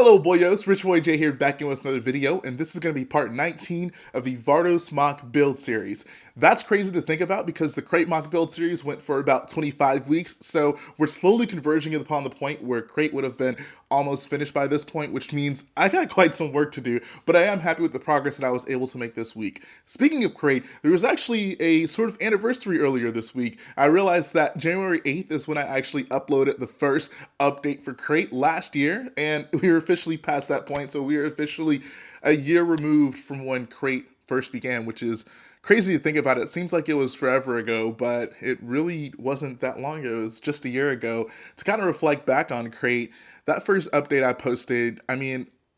Hello boyos, Rich Boy J here back in with another video, and this is going to be part 19 of the Vardos mock build series. That's crazy to think about because the Crate mock build series went for about 25 weeks, so we're slowly converging upon the point where Crate would have been almost finished by this point, which means I got quite some work to do, but I am happy with the progress that I was able to make this week. Speaking of Crate, there was actually a sort of anniversary earlier this week. I realized that January 8th is when I actually uploaded the first update for Crate last year, and we were officially past that point, so we are officially a year removed from when Crate first began, which is crazy to think about. It seems like it was forever ago, but it really wasn't that long ago. It was just a year ago. To kind of reflect back on Crate, that first update I posted,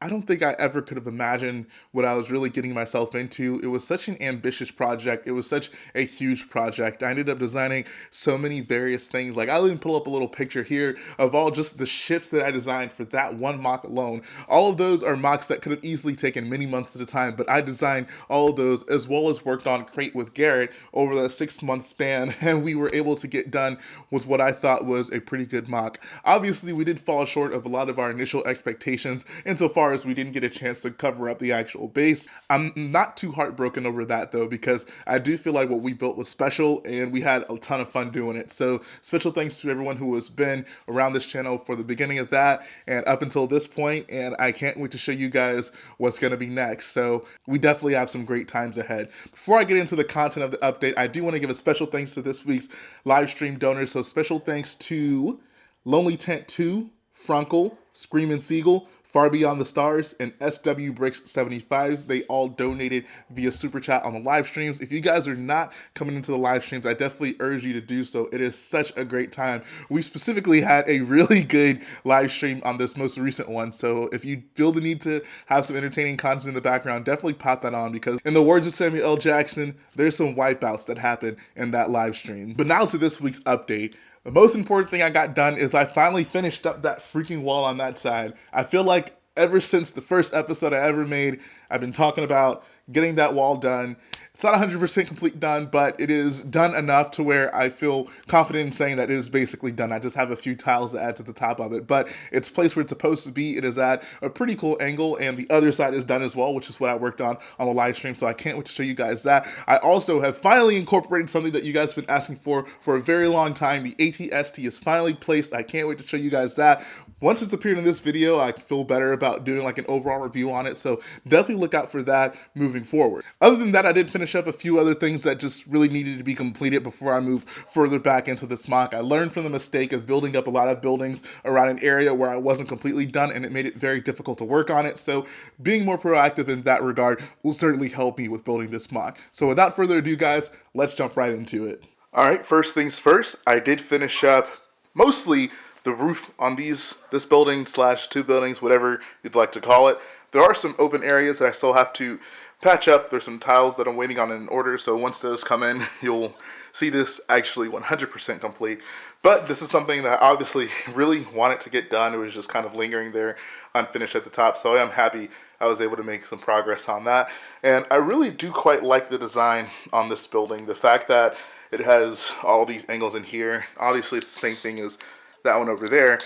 I don't think I ever could have imagined what I was really getting myself into. It was such an ambitious project. It was such a huge project. I ended up designing so many various things. Like, I'll even pull up a little picture here of all just the ships that I designed for that one mock alone. All of those are mocks that could have easily taken many months at a time, but I designed all of those as well as worked on Crate with Garrett over that 6-month span, and we were able to get done with what I thought was a pretty good mock. Obviously, we did fall short of a lot of our initial expectations insofar as we didn't get a chance to cover up the actual base. I'm not too heartbroken over that though, because I do feel like what we built was special and we had a ton of fun doing it. So special thanks to everyone who has been around this channel for the beginning of that and up until this point, and I can't wait to show you guys what's going to be next. So we definitely have some great times ahead. Before I get into the content of the update, I do want to give a special thanks to this week's live stream donors. So special thanks to Lonely Tent 2, Frunckle, Screamin Seagull, Farbeyondthestars, and SW Bricks 75. They all donated via super chat on the live streams. If you guys are not coming into the live streams, I definitely urge you to do so. It is such a great time. We specifically had a really good live stream on this most recent one, so if you feel the need to have some entertaining content in the background, definitely pop that on, because in the words of Samuel L. Jackson, there's some wipeouts that happen in that live stream. But now to this week's update. The most important thing I got done is I finally finished up that freaking wall on that side. I feel like ever since the first episode I ever made, I've been talking about getting that wall done. It's not 100% complete done, but it is done enough to where I feel confident in saying that it is basically done. I just have a few tiles to add to the top of it, but it's placed where it's supposed to be. It is at a pretty cool angle, and the other side is done as well, which is what I worked on the live stream, so I can't wait to show you guys that. I also have finally incorporated something that you guys have been asking for a very long time. The ATST is finally placed. I can't wait to show you guys that. Once it's appeared in this video, I feel better about doing like an overall review on it, so definitely look out for that moving forward. Other than that, I did finish up a few other things that just really needed to be completed before I move further back into this mock. I learned from the mistake of building up a lot of buildings around an area where I wasn't completely done, and it made it very difficult to work on it, so being more proactive in that regard will certainly help me with building this mock. So without further ado, guys, let's jump right into it. Alright, first things first, I did finish up mostly the roof on this building / 2 buildings, whatever you'd like to call it. There are some open areas that I still have to patch up. There's some tiles that I'm waiting on in order, so once those come in, you'll see this actually 100% complete. But this is something that I obviously really wanted to get done. It was just kind of lingering there unfinished at the top, so I am happy I was able to make some progress on that. And I really do quite like the design on this building. The fact that it has all these angles in here. Obviously, it's the same thing as that one over there.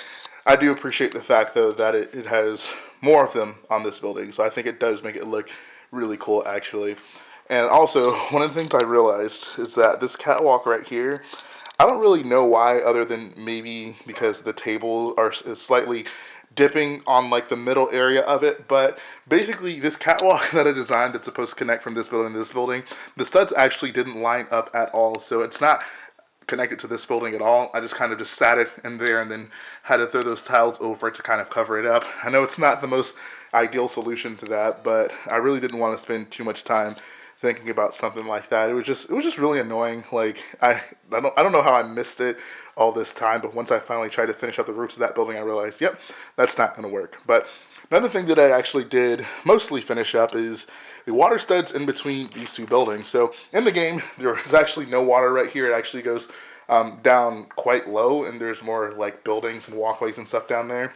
I do appreciate the fact, though, that it has more of them on this building, so I think it does make it look really cool, actually. And also, one of the things I realized is that this catwalk right here, I don't really know why, other than maybe because the table is slightly dipping on like the middle area of it, but basically this catwalk that I designed that's supposed to connect from this building to this building, the studs actually didn't line up at all, so it's not connected to this building at all. I just kind of sat it in there and then had to throw those tiles over it to kind of cover it up. I know it's not the most ideal solution to that, but I really didn't want to spend too much time thinking about something like that. It was just really annoying. Like I don't know how I missed it all this time, but once I finally tried to finish up the roofs of that building, I realized, yep, that's not going to work. But another thing that I actually did mostly finish up is the water studs in between these two buildings. So in the game, there is actually no water right here. It actually goes down quite low, and there's more like buildings and walkways and stuff down there.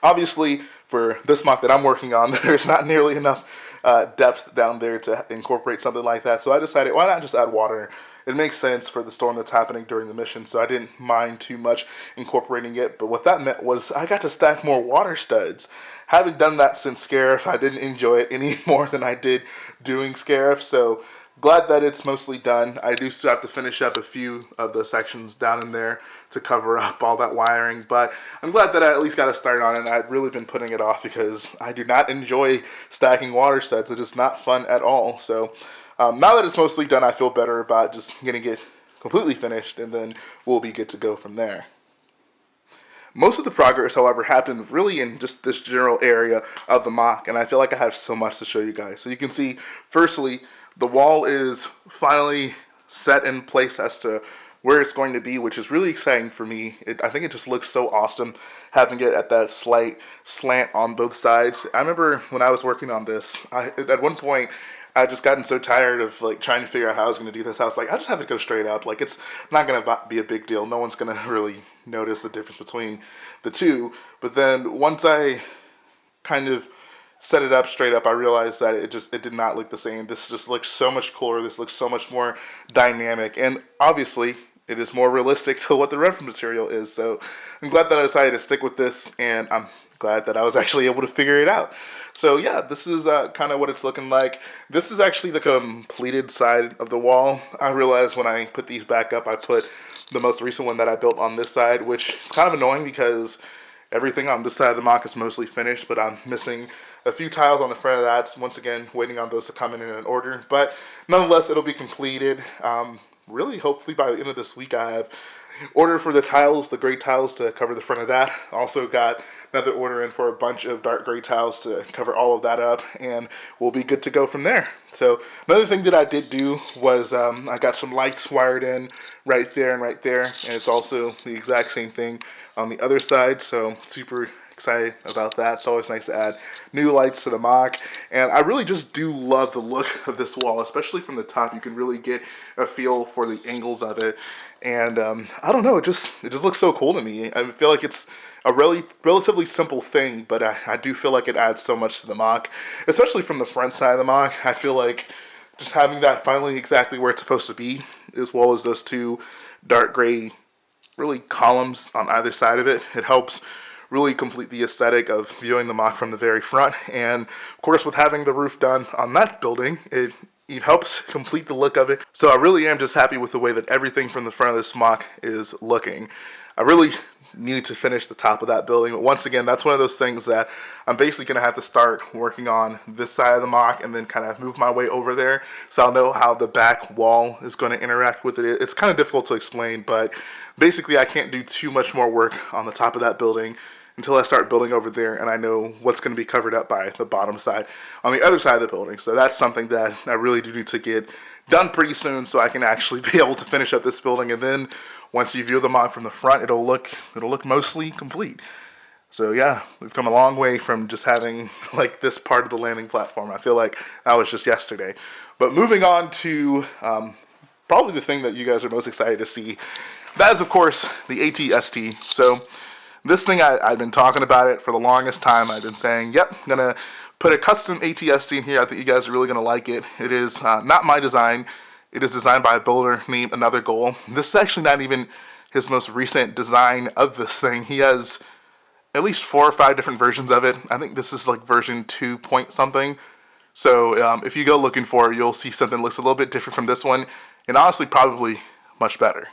Obviously, for this mock that I'm working on, there's not nearly enough depth down there to incorporate something like that. So I decided, why not just add water? It makes sense for the storm that's happening during the mission, so I didn't mind too much incorporating it. But what that meant was I got to stack more water studs. Having done that since Scarif, I didn't enjoy it any more than I did doing Scarif, so glad that it's mostly done. I do still have to finish up a few of the sections down in there to cover up all that wiring, but I'm glad that I at least got a start on it, and I've really been putting it off because I do not enjoy stacking water studs. It is not fun at all. So now that it's mostly done, I feel better about just getting it completely finished, and then we'll be good to go from there. Most of the progress, however, happened really in just this general area of the MOC, and I feel like I have so much to show you guys. So you can see, firstly, the wall is finally set in place as to where it's going to be, which is really exciting for me. I think it just looks so awesome having it at that slight slant on both sides. I remember when I was working on this, at one point, I just gotten so tired of like trying to figure out how I was going to do this. I was like, I just have it go straight up. Like, it's not going to be a big deal. No one's going to really notice the difference between the two. But then once I kind of set it up straight up, I realized that it did not look the same. This just looks so much cooler. This looks so much more dynamic, and obviously it is more realistic to what the reference material is. So I'm glad that I decided to stick with this, and I'm glad that I was actually able to figure it out. So yeah, this is kind of what it's looking like. This is actually the completed side of the wall. I realized when I put these back up, I put the most recent one that I built on this side, which is kind of annoying because everything on this side of the MOC is mostly finished, but I'm missing a few tiles on the front of that. Once again, waiting on those to come in an order. But nonetheless, it'll be completed. Really, hopefully by the end of this week, I have order for the tiles, the gray tiles to cover the front of that. Also got another order in for a bunch of dark gray tiles to cover all of that up, and we'll be good to go from there. So another thing that I did do was I got some lights wired in right there, and it's also the exact same thing on the other side, so super excited about that. It's always nice to add new lights to the MOC, and I really just do love the look of this wall, especially from the top. You can really get a feel for the angles of it, and I don't know, it just looks so cool to me. I feel like it's a relatively simple thing, but I do feel like it adds so much to the MOC, especially from the front side of the MOC. I feel like just having that finally exactly where it's supposed to be, as well as those two dark gray really columns on either side of it, it helps really complete the aesthetic of viewing the MOC from the very front. And of course, with having the roof done on that building, it helps complete the look of it. So I really am just happy with the way that everything from the front of this MOC is looking. I really need to finish the top of that building, but once again, that's one of those things that I'm basically going to have to start working on this side of the MOC and then kind of move my way over there, so I'll know how the back wall is going to interact with it. It's kind of difficult to explain, but basically I can't do too much more work on the top of that building until I start building over there and I know what's going to be covered up by the bottom side on the other side of the building. So that's something that I really do need to get done pretty soon so I can actually be able to finish up this building, and then once you view the MOC from the front, it'll look mostly complete. So yeah, we've come a long way from just having like this part of the landing platform. I feel like that was just yesterday. But moving on to probably the thing that you guys are most excited to see, that is of course the ATST. So this thing, I've been talking about it for the longest time. I've been saying, yep, I'm gonna put a custom ATST in here. I think you guys are really gonna like it. It is not my design. It is designed by a builder named Another Goal. This is actually not even his most recent design of this thing. He has at least 4 or 5 different versions of it. I think this is like version 2 point something. So if you go looking for it, you'll see something that looks a little bit different from this one, and honestly probably much better.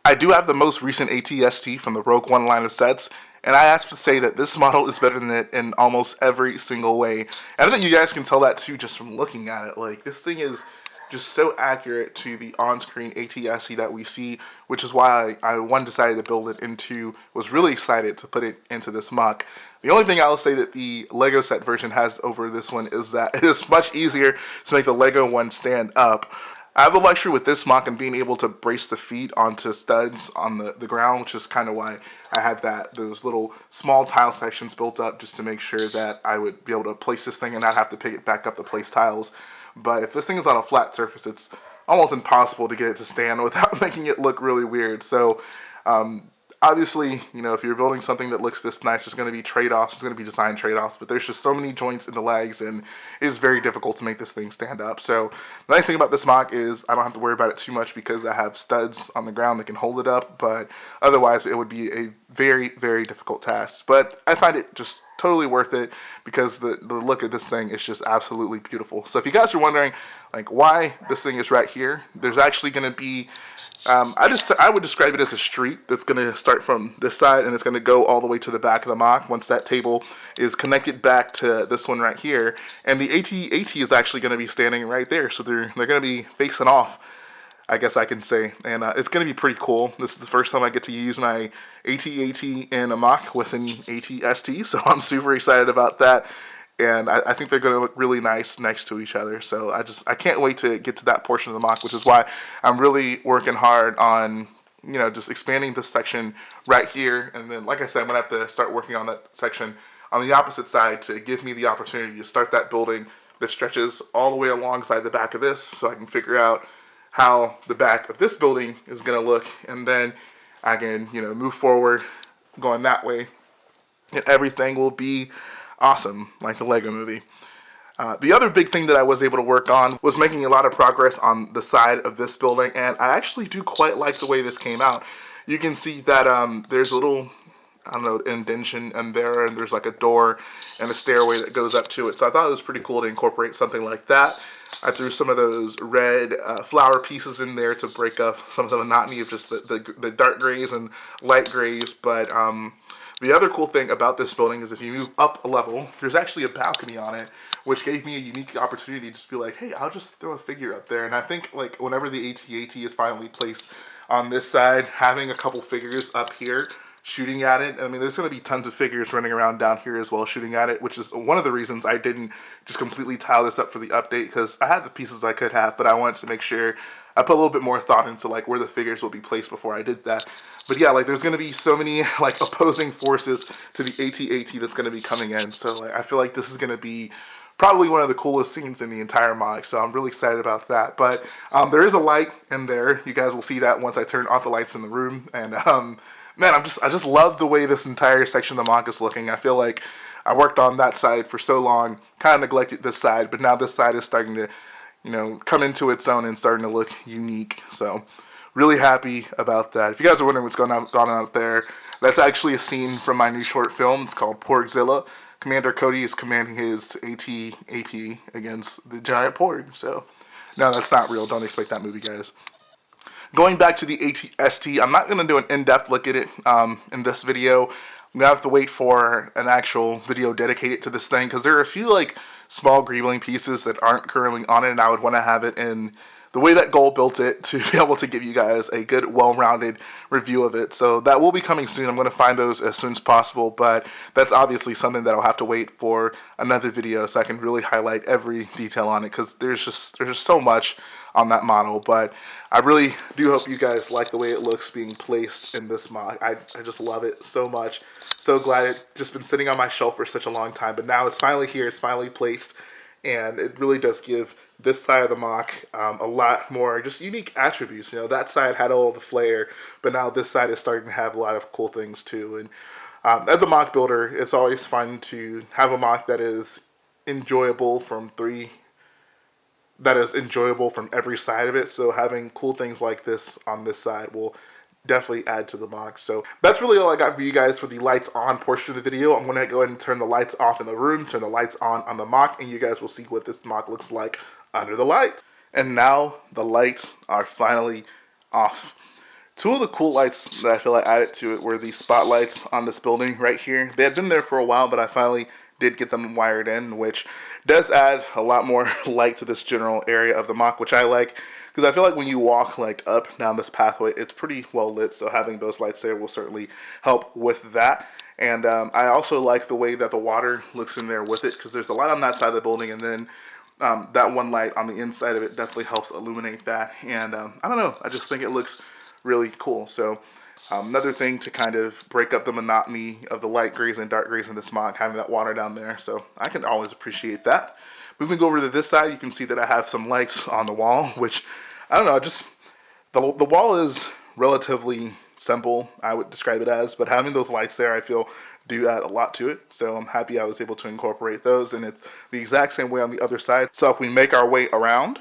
I do have the most recent ATST from the Rogue One line of sets, and I have to say that this model is better than it in almost every single way. And I think you guys can tell that too just from looking at it. Like, this thing is just so accurate to the on-screen ATST that we see, which is why I decided to build it into, was really excited to put it into this MOC. The only thing I'll say that the Lego set version has over this one is that it is much easier to make the Lego one stand up. I have the luxury with this MOC and being able to brace the feet onto studs on the ground, which is kind of why I have those little small tile sections built up just to make sure that I would be able to place this thing and not have to pick it back up to place tiles. But if this thing is on a flat surface, it's almost impossible to get it to stand without making it look really weird. So obviously, you know, if you're building something that looks this nice, there's going to be trade-offs, there's going to be design trade-offs, but there's just so many joints in the legs, and it is very difficult to make this thing stand up. So the nice thing about this MOC is I don't have to worry about it too much because I have studs on the ground that can hold it up, but otherwise it would be a very, very difficult task. But I find it just totally worth it because the look of this thing is just absolutely beautiful. So if you guys are wondering like why this thing is right here, there's actually going to be I would describe it as a street that's going to start from this side and it's going to go all the way to the back of the MOC once that table is connected back to this one right here. And the AT is actually going to be standing right there, so they're going to be facing off, I guess I can say, and it's going to be pretty cool. This is the first time I get to use my AT in a MOC with an AT-ST, so I'm super excited about that. And I think they're going to look really nice next to each other. So I can't wait to get to that portion of the MOC, which is why I'm really working hard on, you know, just expanding this section right here. And then, like I said, I'm going to have to start working on that section on the opposite side to give me the opportunity to start that building that stretches all the way alongside the back of this, so I can figure out how the back of this building is going to look. And then I can, you know, move forward going that way. And everything will be awesome, like the Lego movie. The other big thing that I was able to work on was making a lot of progress on the side of this building, and I actually do quite like the way this came out. You can see that there's a little, I don't know, indentation in there, and there's like a door and a stairway that goes up to it. So I thought it was pretty cool to incorporate something like that. I threw some of those red flower pieces in there to break up some of the monotony of just the dark grays and light grays, but the other cool thing about this building is if you move up a level, there's actually a balcony on it, which gave me a unique opportunity to just be like, hey, I'll just throw a figure up there. And I think like whenever the AT-AT is finally placed on this side, having a couple figures up here shooting at it, I mean, there's going to be tons of figures running around down here as well shooting at it, which is one of the reasons I didn't just completely tile this up for the update, because I had the pieces I could have, but I wanted to make sure I put a little bit more thought into like where the figures will be placed before I did that. But yeah, like there's going to be so many like opposing forces to the AT-AT that's going to be coming in. So like, I feel like this is going to be probably one of the coolest scenes in the entire MOC. So I'm really excited about that. But there is a light in there. You guys will see that once I turn off the lights in the room. And man, I just love the way this entire section of the MOC is looking. I feel like I worked on that side for so long, kind of neglected this side, but now this side is starting to, you know, come into its own and starting to look unique. So really happy about that. If you guys are wondering what's going on out there, that's actually a scene from my new short film. It's called Porgzilla. Commander Cody is commanding his AT-AP against the giant porg. So no, that's not real. Don't expect that movie, guys. Going back to the AT-ST, I'm not going to do an in-depth look at it in this video. I'm going to have to wait for an actual video dedicated to this thing, because there are a few like small greebling pieces that aren't currently on it, and I would want to have it in the way that Goal built it to be able to give you guys a good, well-rounded review of it. So that will be coming soon. I'm going to find those as soon as possible, but that's obviously something that I'll have to wait for another video so I can really highlight every detail on it, because there's just so much on that model. But I really do hope you guys like the way it looks being placed in this MOC. I just love it so much. So glad it just been sitting on my shelf for such a long time, but now it's finally here, it's finally placed, and it really does give this side of the MOC a lot more just unique attributes. You know, that side had all the flair, but now this side is starting to have a lot of cool things too. And as a MOC builder, it's always fun to have a MOC that is enjoyable from every side of it. So having cool things like this on this side will definitely add to the MOC. So that's really all I got for you guys for the lights on portion of the video. I'm going to go ahead and turn the lights off in the room, turn the lights on the MOC, and you guys will see what this MOC looks like under the lights. And now the lights are finally off. Two of the cool lights that I feel I added to it were these spotlights on this building right here. They had been there for a while, but I finally did get them wired in, which does add a lot more light to this general area of the MOC, which I like, because I feel like when you walk like up down this pathway, it's pretty well lit, so having those lights there will certainly help with that. And I also like the way that the water looks in there with it, because there's a light on that side of the building, and then that one light on the inside of it definitely helps illuminate that. And I don't know, I just think it looks really cool. So another thing to kind of break up the monotony of the light grays and dark grays in this MOC, having that water down there. So I can always appreciate that. Moving over to this side, you can see that I have some lights on the wall, which, I don't know, just the wall is relatively simple, I would describe it as, but having those lights there, I feel, do add a lot to it. So I'm happy I was able to incorporate those, and it's the exact same way on the other side. So if we make our way around,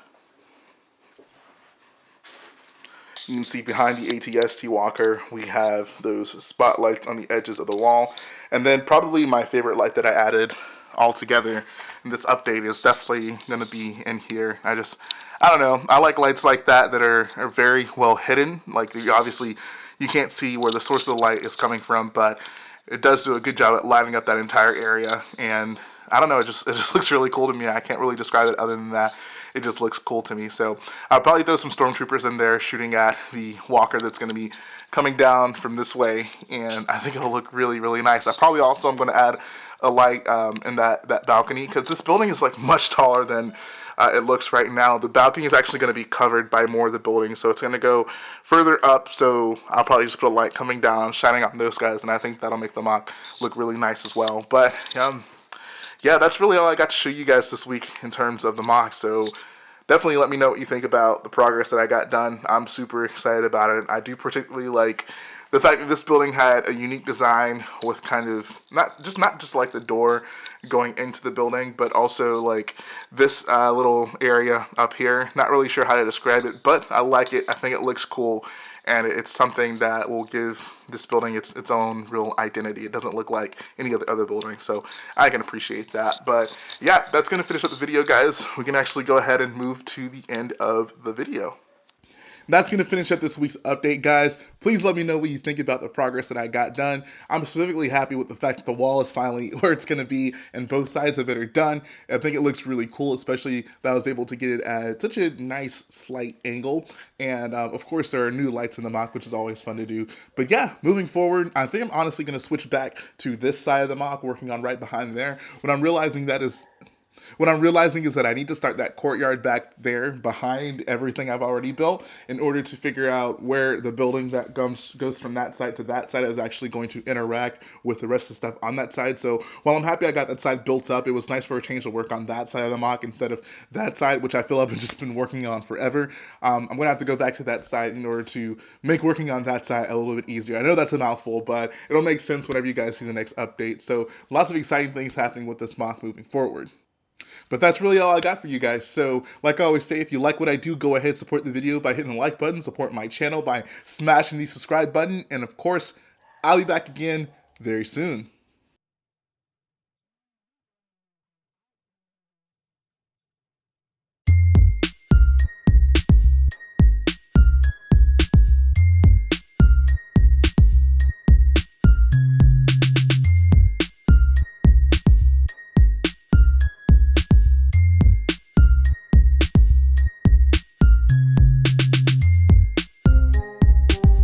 you can see behind the ATST walker, we have those spotlights on the edges of the wall. And then probably my favorite light that I added all together in this update is definitely going to be in here. I don't know. I like lights like that are very well hidden. Like, obviously, you can't see where the source of the light is coming from, but it does do a good job at lighting up that entire area. And I don't know, it just looks really cool to me. I can't really describe it other than that. It just looks cool to me. So I'll probably throw some stormtroopers in there shooting at the walker that's going to be coming down from this way, and I think it'll look really, really nice. I probably also am going to add a light in that balcony, because this building is like much taller than it looks right now. The balcony is actually going to be covered by more of the building, so it's going to go further up. So I'll probably just put a light coming down, shining on those guys, and I think that'll make the MOC look really nice as well. But yeah, that's really all I got to show you guys this week in terms of the MOC. So definitely let me know what you think about the progress that I got done. I'm super excited about it. I do particularly like the fact that this building had a unique design with kind of not just like the door going into the building, but also like this little area up here. Not really sure how to describe it, but I like it. I think it looks cool, and it's something that will give this building its own real identity. It doesn't look like any of the other buildings, so I can appreciate that. But yeah, that's going to finish up the video, guys. We can actually go ahead and move to the end of the video. That's going to finish up this week's update, guys. Please let me know what you think about the progress that I got done. I'm specifically happy with the fact that the wall is finally where it's going to be and both sides of it are done. I think it looks really cool, especially that I was able to get it at such a nice slight angle. And of course, there are new lights in the MOC, which is always fun to do. But yeah, moving forward, I think I'm honestly going to switch back to this side of the MOC, working on right behind there. What I'm realizing is that I need to start that courtyard back there behind everything I've already built in order to figure out where the building that goes from that side to that side is actually going to interact with the rest of the stuff on that side. So while I'm happy I got that side built up, it was nice for a change to work on that side of the MOC instead of that side, which I feel I've just been working on forever. I'm going to have to go back to that side in order to make working on that side a little bit easier. I know that's a mouthful, but it'll make sense whenever you guys see the next update. So lots of exciting things happening with this MOC moving forward. But that's really all I got for you guys. So, like I always say, if you like what I do, go ahead and support the video by hitting the like button, support my channel by smashing the subscribe button, and of course, I'll be back again very soon.